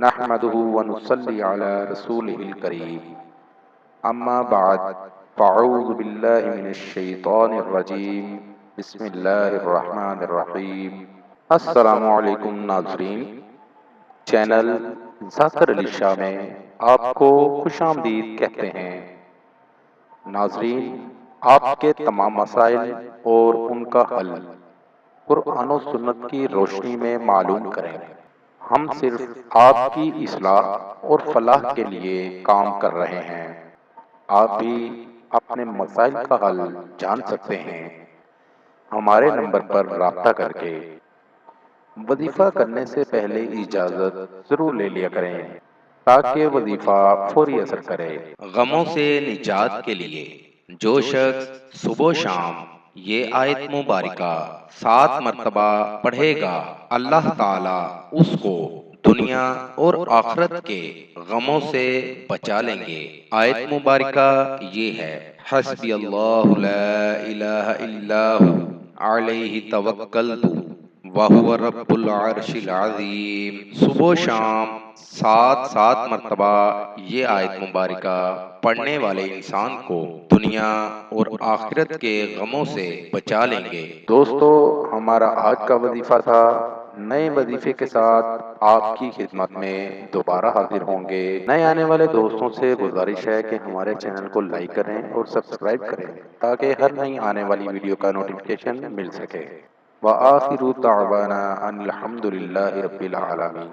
نحمده ونصلي على رسوله الكريم اما بعد فاعوذ باللہ من الشیطان الرجیم بسم اللہ الرحمن الرحیم۔ السلام علیکم ناظرین، چینل ذاکر علی شاہ میں آپ کو خوش آمدید کہتے ہیں۔ ناظرین، آپ کے تمام مسائل اور ان کا حل قرآن و سنت کی روشنی میں معلوم کریں۔ ہم صرف آپ کی اصلاح اور فلاح کے لیے کام کر رہے ہیں۔ آپ بھی اپنے مسائل کا حل جان سکتے ہیں ہمارے نمبر پر رابطہ کر کے۔ وظیفہ کرنے سے پہلے اجازت ضرور لے لیا کریں تاکہ وظیفہ فوری اثر کرے۔ غموں سے نجات کے لیے جو شخص صبح و شام یہ آیت مبارکہ 7 مرتبہ پڑھے گا، اللہ تعالیٰ اس کو دنیا اور آخرت کے غموں سے بچا لیں گے۔ آیت مبارکہ یہ ہے: حسبی اللہ لا الہ الا ہو علیہ توکلت وہو رب العرش العظیم۔ صبح و شام 7 مرتبہ یہ آیت مبارکہ پڑھنے والے انسان کو دنیا اور آخرت کے غموں سے بچا لیں گے۔ دوستو، ہمارا آج کا وظیفہ تھا۔ نئے وظیفے کے ساتھ آپ کی خدمت میں دوبارہ حاضر ہوں گے۔ نئے آنے والے دوستوں سے گزارش ہے کہ ہمارے چینل کو لائک کریں اور سبسکرائب کریں تاکہ ہر نئی آنے والی ویڈیو کا نوٹیفیکیشن مل سکے۔ وآخر دعوانا ان الحمد للہ رب العالمین۔